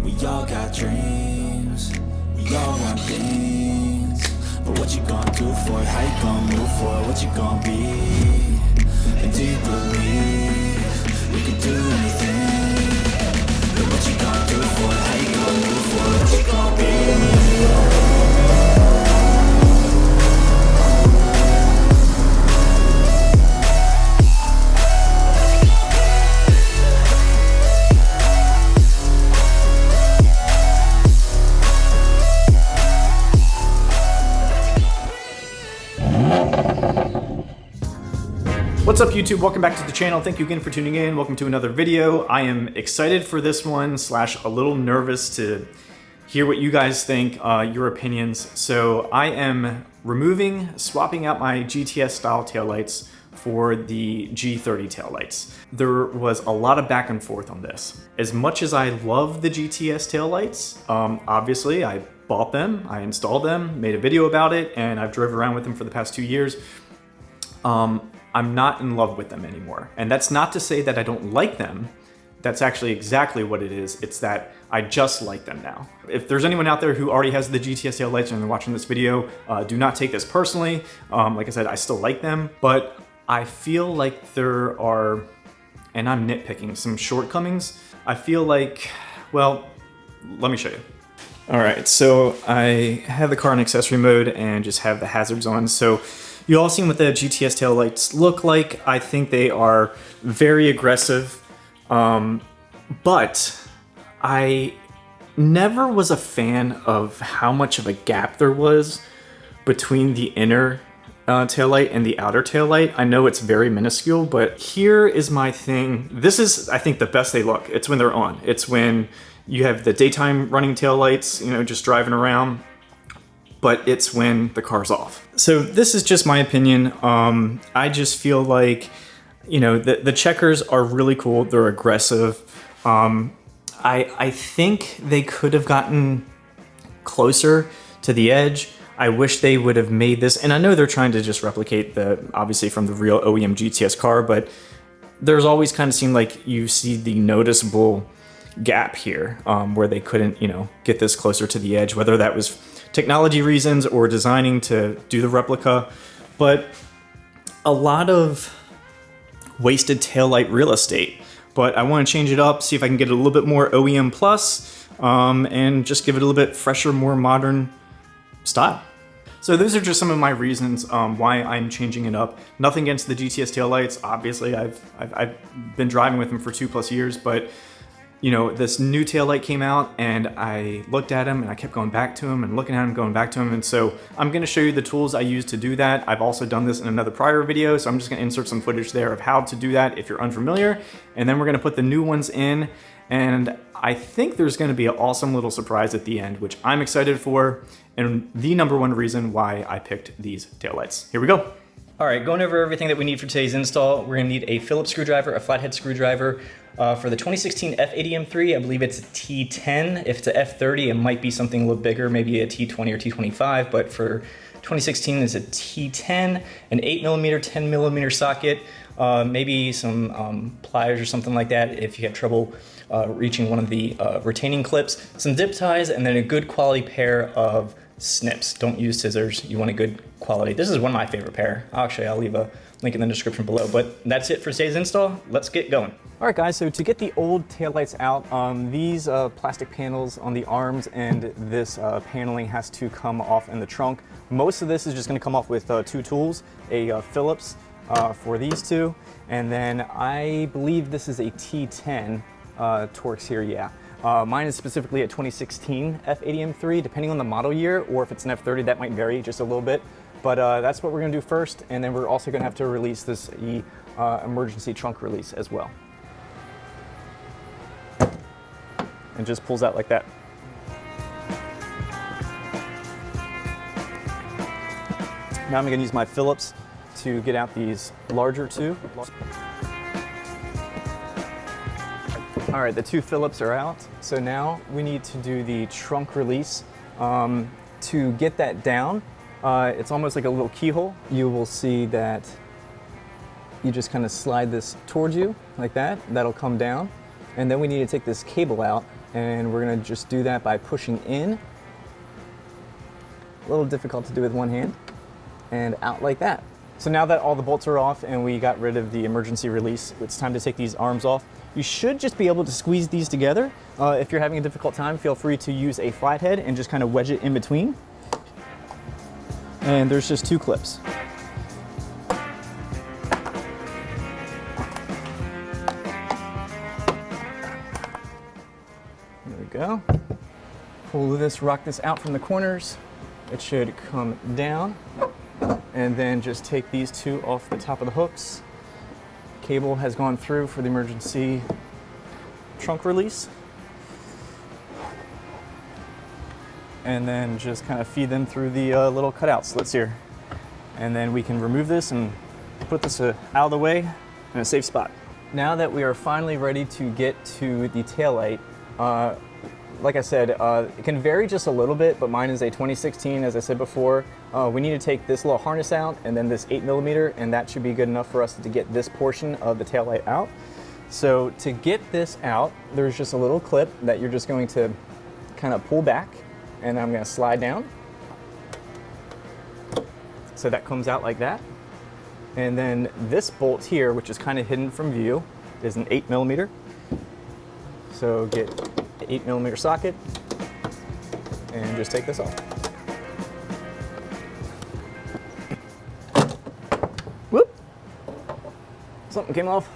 We all got dreams, we all want things. But what you gonna do for it? How you gonna move for it? What you gonna be? And do you believe you can do anything? But what you gonna do for it? How you gonna move for it? What you gonna be? What's up YouTube? Welcome back to the channel. Thank you again for tuning in. Welcome to another video. I am excited for this one / a little nervous to hear what you guys think, your opinions. So I am swapping out my GTS style taillights for the G30 taillights. There was a lot of back and forth on this. As much as I love the GTS taillights, obviously I bought them, I installed them, made a video about it, and I've driven around with them for the past 2 years. I'm not in love with them anymore. And that's not to say that I don't like them. That's actually exactly what it is. It's that I just like them now. If there's anyone out there who already has the GTS taillights and they're watching this video, do not take this personally. Like I said, I still like them, but I feel like there are, and I'm nitpicking, some shortcomings. I feel like, well, let me show you. All right, so I have the car in accessory mode and just have the hazards on. So you all seen what the GTS taillights look like. I think they are very aggressive, but I never was a fan of how much of a gap there was between the inner taillight and the outer taillight. I know it's very minuscule, but here is my thing. This is, I think, the best they look. It's when they're on. It's when you have the daytime running taillights, you know, just driving around, but it's when the car's off. So this is just my opinion. I just feel like, you know, the checkers are really cool. They're aggressive. I think they could have gotten closer to the edge. I wish they would have made this, and I know they're trying to just replicate obviously from the real OEM GTS car, but there's always kind of seemed like you see the noticeable gap here where they couldn't, you know, get this closer to the edge, whether that was technology reasons or designing to do the replica, but a lot of wasted taillight real estate. But I want to change it up, see if I can get it a little bit more OEM plus, and just give it a little bit fresher, more modern style. So those are just some of my reasons why I'm changing it up. Nothing against the GTS taillights. Obviously, I've been driving with them for 2+ years, but you know, this new taillight came out and I looked at him and I kept going back to him and looking at him, going back to him. And so I'm gonna show you the tools I use to do that. I've also done this in another prior video, so I'm just gonna insert some footage there of how to do that if you're unfamiliar. And then we're gonna put the new ones in. And I think there's gonna be an awesome little surprise at the end, which I'm excited for. And the #1 reason why I picked these taillights. Here we go. All right, going over everything that we need for today's install. We're gonna need a Phillips screwdriver, a flathead screwdriver. For the 2016 F80M3, I believe it's a T10. If it's a F30, it might be something a little bigger, maybe a T20 or T25, but for 2016, it's a T10, an 8mm, 10mm socket, maybe some pliers or something like that if you have trouble reaching one of the retaining clips, some zip ties, and then a good quality pair of snips. Don't use scissors, you want a good quality. This is one of my favorite pair. Actually, I'll leave a link in the description below, but that's it for today's install. Let's get going. All right guys, so to get the old taillights out, these plastic panels on the arms and this paneling has to come off in the trunk. Most of this is just gonna come off with 2 tools, a Phillips for these two, and then I believe this is a T10 Torx here, yeah. Mine is specifically a 2016 F80M3, depending on the model year, or if it's an F30, that might vary just a little bit. But that's what we're gonna do first, and then we're also gonna have to release this emergency trunk release as well. And just pulls out like that. Now I'm gonna use my Phillips to get out these larger two. All right, the 2 Phillips are out. So now we need to do the trunk release. To get that down, it's almost like a little keyhole. You will see that you just kind of slide this towards you like that. That'll come down. And then we need to take this cable out And we're gonna just do that by pushing in. A little difficult to do with one hand. And out like that. So now that all the bolts are off and we got rid of the emergency release, it's time to take these arms off. You should just be able to squeeze these together. If you're having a difficult time, feel free to use a flathead and just kind of wedge it in between. And there's just 2 clips. There we go. Pull this, rock this out from the corners. It should come down. And then just take these 2 off the top of the hooks. Cable has gone through for the emergency trunk release. And then just kind of feed them through the little cutout slits here. And then we can remove this and put this out of the way in a safe spot. Now that we are finally ready to get to the taillight, like I said, it can vary just a little bit, but mine is a 2016, as I said before. We need to take this little harness out and then this 8mm, and that should be good enough for us to get this portion of the taillight out. So to get this out, there's just a little clip that you're just going to kind of pull back, and I'm going to slide down. So that comes out like that. And then this bolt here, which is kind of hidden from view, is an 8mm. So get 8mm socket and just take this off. Whoop! Something came off.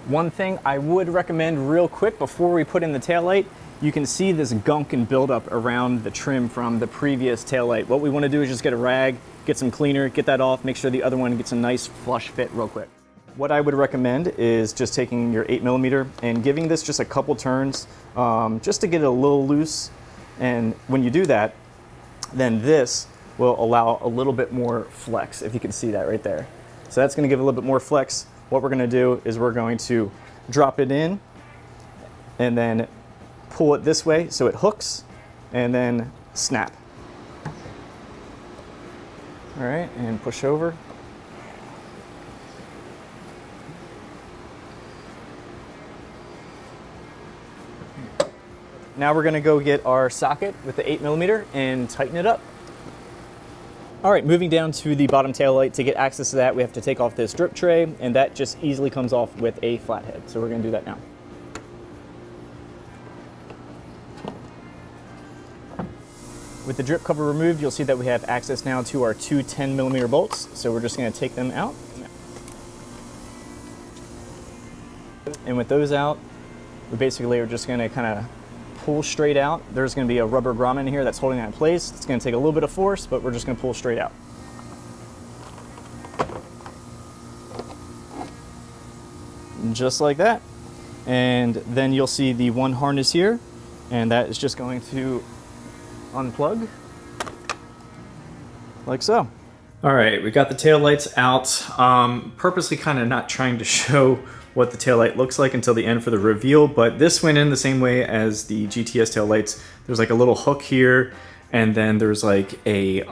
One thing I would recommend real quick before we put in the taillight, you can see this gunk and buildup around the trim from the previous taillight. What we want to do is just get a rag, get some cleaner, get that off, make sure the other one gets a nice flush fit real quick. What I would recommend is just taking your 8mm and giving this just a couple turns just to get it a little loose. And when you do that, then this will allow a little bit more flex, if you can see that right there. So that's going to give a little bit more flex. What we're going to do is we're going to drop it in and then pull it this way so it hooks and then snap. All right, and push over. Now we're gonna go get our socket with the 8mm and tighten it up. All right, moving down to the bottom tail light. To get access to that, we have to take off this drip tray, and that just easily comes off with a flathead. So we're gonna do that now. With the drip cover removed, you'll see that we have access now to our 2 10mm bolts. So we're just gonna take them out. And with those out, we basically are just gonna kind of pull straight out. There's going to be a rubber grommet in here that's holding that in place. It's going to take a little bit of force, but we're just going to pull straight out. Just like that. And then you'll see the one harness here, and that is just going to unplug like so. All right, we got the taillights out. Purposely kind of not trying to show what the taillight looks like until the end for the reveal, but this went in the same way as the GTS taillights. There's like a little hook here, and then there's like a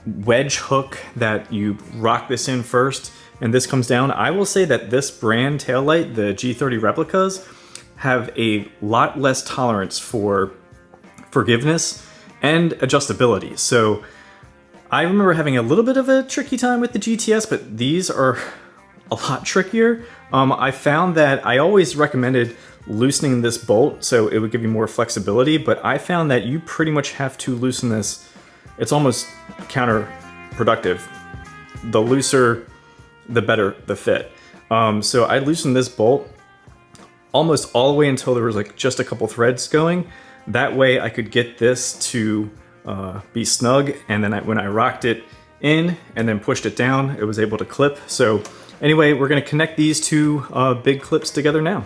wedge hook that you rock this in first, and this comes down. I will say that this brand taillight, the G30 replicas, have a lot less tolerance for forgiveness and adjustability. So I remember having a little bit of a tricky time with the GTS, but these are a lot trickier. I found that I always recommended loosening this bolt so it would give you more flexibility, but I found that you pretty much have to loosen this. It's almost counterproductive. The looser, the better the fit. So I loosened this bolt almost all the way until there was like just a couple threads going. That way I could get this to be snug, and then when I rocked it in and then pushed it down, it was able to clip. So anyway, we're going to connect these 2 big clips together now.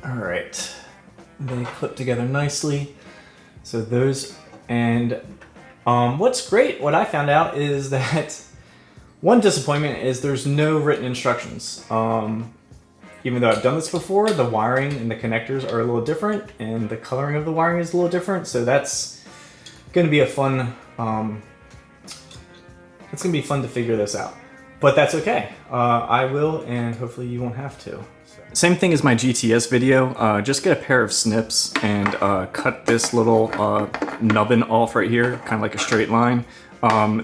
All right, they clip together nicely. So those, and what's great, what I found out is that one disappointment is there's no written instructions. Even though I've done this before, the wiring and the connectors are a little different, and the coloring of the wiring is a little different. So that's going to be a fun, it's going to be fun to figure this out. but that's okay. I will, and hopefully you won't have to. Same thing as my GTS video. Just get a pair of snips and cut this little nubbin off right here, kind of like a straight line.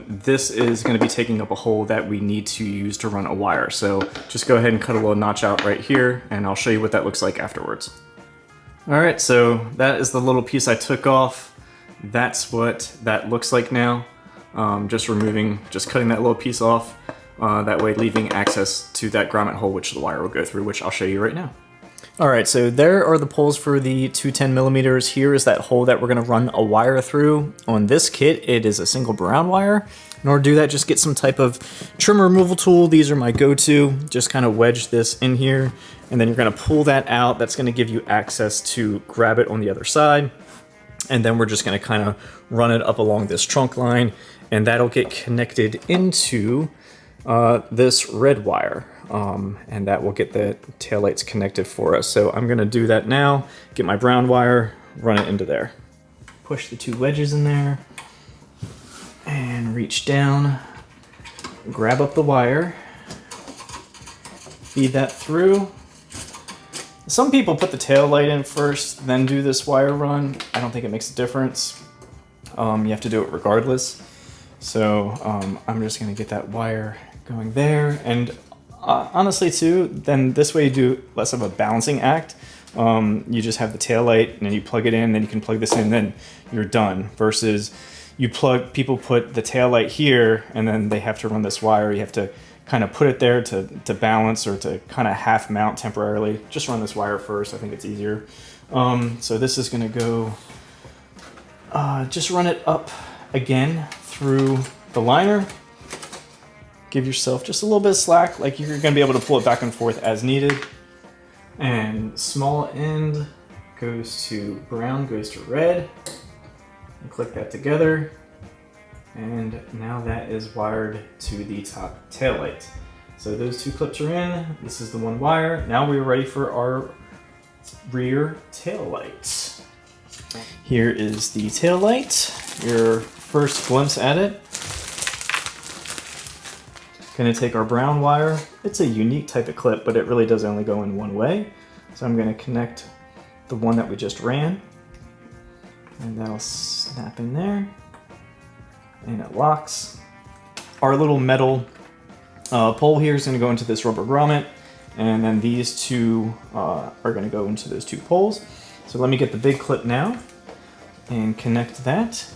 This is going to be taking up a hole that we need to use to run a wire. So just go ahead and cut a little notch out right here, and I'll show you what that looks like afterwards. All right, so that is the little piece I took off. That's what that looks like now. Just cutting that little piece off. That way leaving access to that grommet hole which the wire will go through, which I'll show you right now. All right, so there are the poles for the 210 millimeters. Here is that hole that we're gonna run a wire through. On this kit, it is a single brown wire. In order to do that, just get some type of trim removal tool. These are my go-to. Just kind of wedge this in here, and then you're gonna pull that out. That's gonna give you access to grab it on the other side. And then we're just gonna kind of run it up along this trunk line, and that'll get connected into this red wire, and that will get the taillights connected for us. So I'm gonna do that now, get my brown wire, run it into there. Push the two wedges in there, and reach down, grab up the wire, feed that through. Some people put the tail light in first, then do this wire run. I don't think it makes a difference. You have to do it regardless. So I'm just gonna get that wire going there, and honestly too, then this way you do less of a balancing act. You just have the tail light, and then you plug it in, then you can plug this in, then you're done. Versus people put the tail light here, and then they have to run this wire. You have to kind of put it there to balance, or to kind of half mount temporarily. Just run this wire first, I think it's easier. So this is gonna go, just run it up again through the liner. Give yourself just a little bit of slack, like you're gonna be able to pull it back and forth as needed. And small end goes to brown, goes to red. And click that together. And now that is wired to the top tail light. So those two clips are in. This is the one wire. Now we're ready for our rear tail lights. Here is the tail light. Your first glimpse at it. Gonna take our brown wire. It's a unique type of clip, but it really does only go in one way. So I'm gonna connect the one that we just ran, and that'll snap in there, and it locks. Our little metal pole here is gonna go into this rubber grommet, and then these two are gonna go into those two poles. So let me get the big clip now and connect that.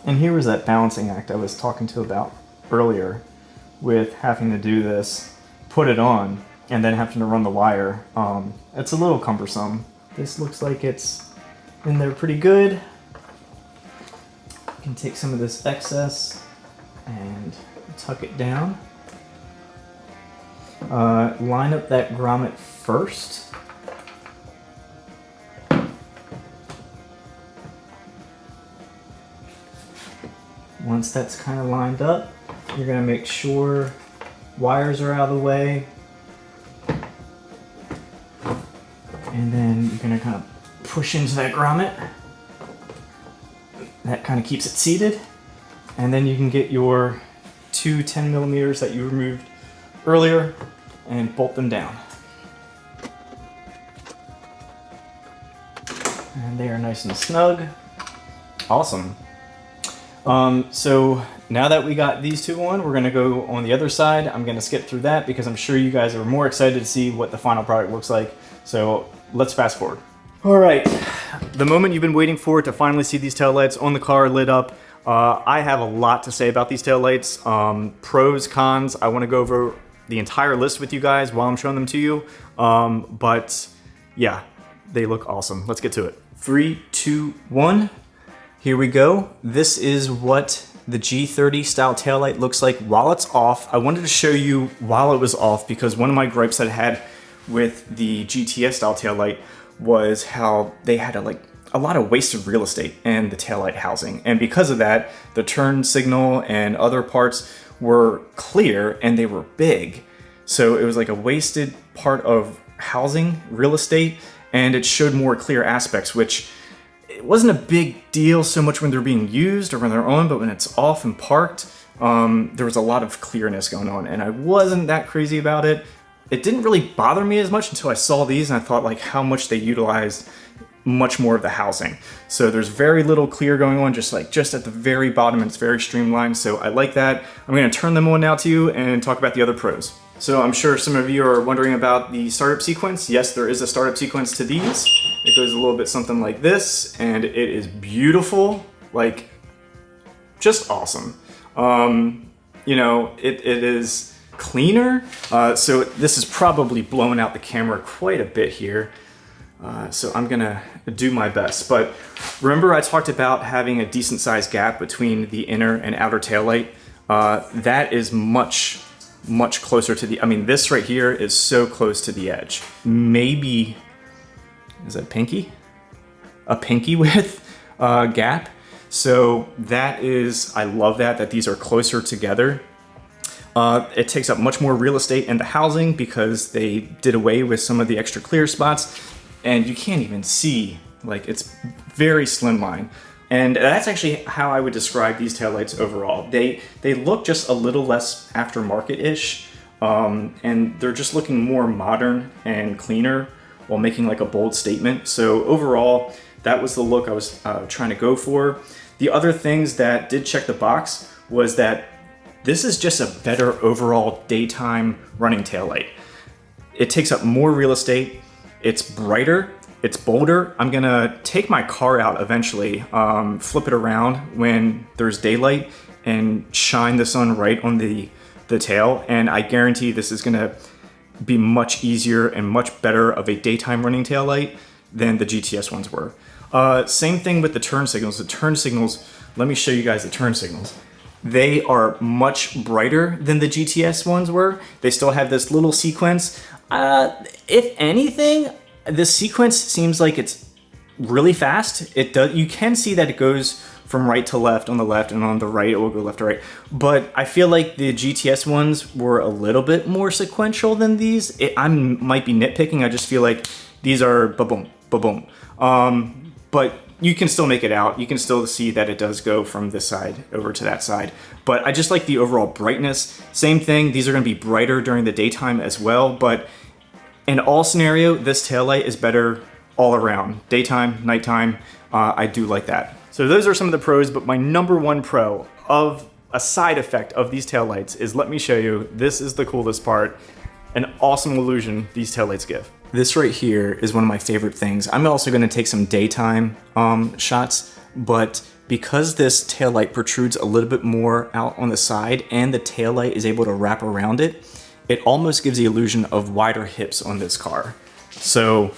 And here was that balancing act I was talking to about earlier, with having to do this, put it on, and then having to run the wire. It's a little cumbersome. This looks like it's in there pretty good. You can take some of this excess and tuck it down. Line up that grommet first. Once that's kind of lined up, you're gonna make sure wires are out of the way. And then you're gonna kind of push into that grommet. That kind of keeps it seated. And then you can get your two 10 millimeters that you removed earlier and bolt them down. And they are nice and snug. Awesome. So now that we got these two on, we're gonna go on the other side. I'm gonna skip through that because I'm sure you guys are more excited to see what the final product looks like. So let's fast forward. All right, the moment you've been waiting for to finally see these taillights on the car lit up. I have a lot to say about these taillights. Pros, cons, I wanna go over the entire list with you guys while I'm showing them to you. But yeah, they look awesome. Let's get to it. 3, 2, 1. Here we go. This is what the G30 style taillight looks like while it's off. I wanted to show you while it was off because one of my gripes that I had with the GTS style taillight was how they had a lot of wasted real estate in the taillight housing. And because of that, the turn signal and other parts were clear and they were big. So it was like a wasted part of housing real estate, and it showed more clear aspects, which it wasn't a big deal so much when they're being used or when they're on, but when it's off and parked, there was a lot of clearness going on, and I wasn't that crazy about it. It didn't really bother me as much until I saw these, and I thought like how much they utilized much more of the housing. So there's very little clear going on, just at the very bottom, and it's very streamlined. So I like that. I'm gonna turn them on now to you and talk about the other pros. So I'm sure some of you are wondering about the startup sequence. Yes, there is a startup sequence to these. It goes a little bit something like this, and it is beautiful, like just awesome. You know, it is cleaner. So this is probably blowing out the camera quite a bit here. So I'm gonna do my best. But remember I talked about having a decent sized gap between the inner and outer taillight? That is much closer to the, I mean, this right here is so close to the edge. Maybe, is that pinky? A pinky width gap. So that is, I love that these are closer together. It takes up much more real estate in the housing because they did away with some of the extra clear spots, and you can't even see, like it's very slimline. And that's actually how I would describe these taillights overall. They look just a little less aftermarket-ish, and they're just looking more modern and cleaner while making like a bold statement. So overall, that was the look I was trying to go for. The other things that did check the box was that this is just a better overall daytime running taillight. It takes up more real estate, it's brighter, it's bolder. I'm gonna take my car out eventually, flip it around when there's daylight and shine the sun right on the tail, and I guarantee this is gonna be much easier and much better of a daytime running taillight than the GTS ones were. Same thing with the turn signals. The turn signals, let me show you guys the turn signals. They are much brighter than the GTS ones were. They still have this little sequence. If anything, the sequence seems like it's really fast. It does. You can see that it goes from right to left on the left, and on the right it will go left to right. But I feel like the GTS ones were a little bit more sequential than these. I might be nitpicking. I just feel like these are ba-boom, ba-boom. But you can still make it out. You can still see that it does go from this side over to that side. But I just like the overall brightness. Same thing, these are gonna be brighter during the daytime as well, but in all scenario, this taillight is better all around. Daytime, nighttime, I do like that. So those are some of the pros, but my number one pro of a side effect of these taillights is, let me show you, this is the coolest part, an awesome illusion these taillights give. This right here is one of my favorite things. I'm also gonna take some daytime shots, but because this taillight protrudes a little bit more out on the side and the taillight is able to wrap around it, it almost gives the illusion of wider hips on this car. So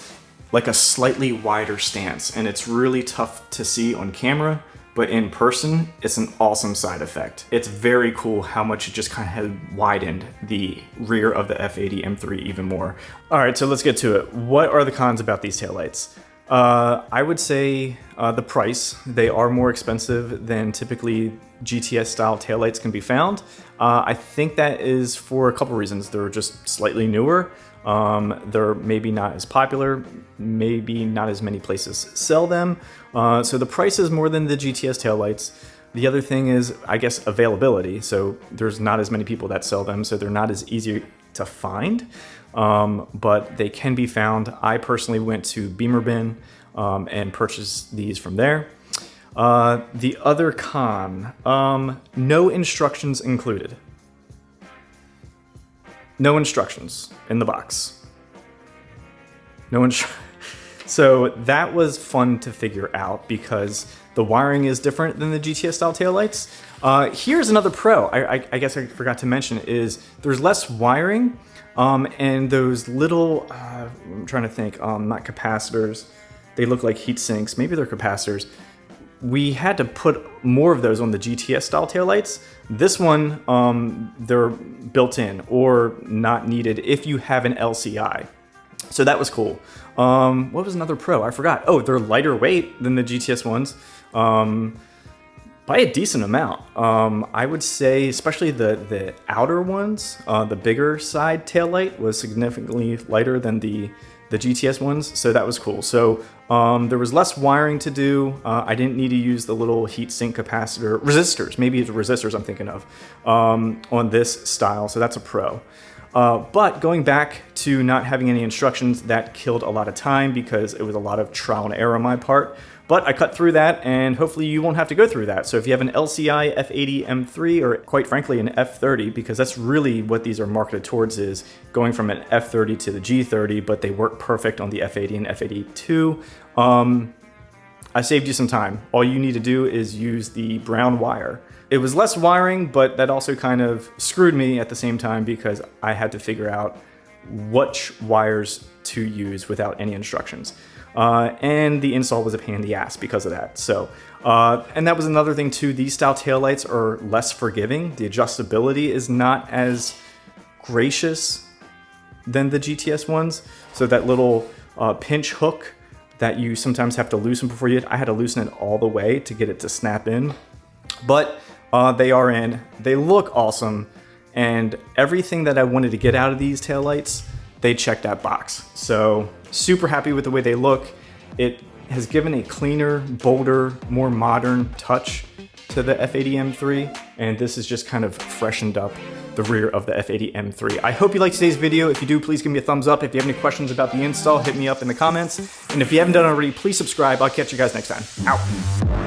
like a slightly wider stance, and it's really tough to see on camera, but in person, it's an awesome side effect. It's very cool how much it just kind of had widened the rear of the F80 M3 even more. All right, so let's get to it. What are the cons about these taillights? I would say the price. They are more expensive than typically GTS style taillights can be found. I think that is for a couple reasons. They're just slightly newer. They're maybe not as popular, maybe not as many places sell them. So the price is more than the GTS taillights. The other thing is, I guess, availability. So there's not as many people that sell them, so they're not as easy to find, but they can be found. I personally went to Beamer Bin and purchased these from there. The other con, no instructions included. No instructions in the box. So that was fun to figure out because the wiring is different than the GTS style taillights. Here's another pro, I guess I forgot to mention, is there's less wiring and those little, I'm trying to think, not capacitors. They look like heat sinks, maybe they're capacitors. We had to put more of those on the GTS style taillights. This one, they're built in or not needed if you have an LCI. So that was cool. What was another pro? I forgot. Oh, they're lighter weight than the GTS ones by a decent amount. I would say, especially the outer ones, the bigger side taillight was significantly lighter than the the GTS ones, so that was cool. So there was less wiring to do. I didn't need to use the little heatsink capacitor, resistors, maybe it's resistors I'm thinking of, on this style, so that's a pro. But going back to not having any instructions, that killed a lot of time because it was a lot of trial and error on my part. But I cut through that, and hopefully you won't have to go through that. So if you have an LCI F80 M3, or quite frankly an F30, because that's really what these are marketed towards, is going from an F30 to the G30, but they work perfect on the F80 and F82. I saved you some time. All you need to do is use the brown wire. It was less wiring, but that also kind of screwed me at the same time because I had to figure out which wires to use without any instructions. And the install was a pain in the ass because of that. So, and that was another thing too, these style taillights are less forgiving. The adjustability is not as gracious than the GTS ones. So that little pinch hook that you sometimes have to loosen before I had to loosen it all the way to get it to snap in. But they are in, they look awesome, and everything that I wanted to get out of these taillights, they checked that box. So super happy with the way they look. It has given a cleaner, bolder, more modern touch to the F80 M3, and this has just kind of freshened up the rear of the F80 M3. I hope you liked today's video. If you do, please give me a thumbs up. If you have any questions about the install, hit me up in the comments. And if you haven't done it already, please subscribe. I'll catch you guys next time. Out.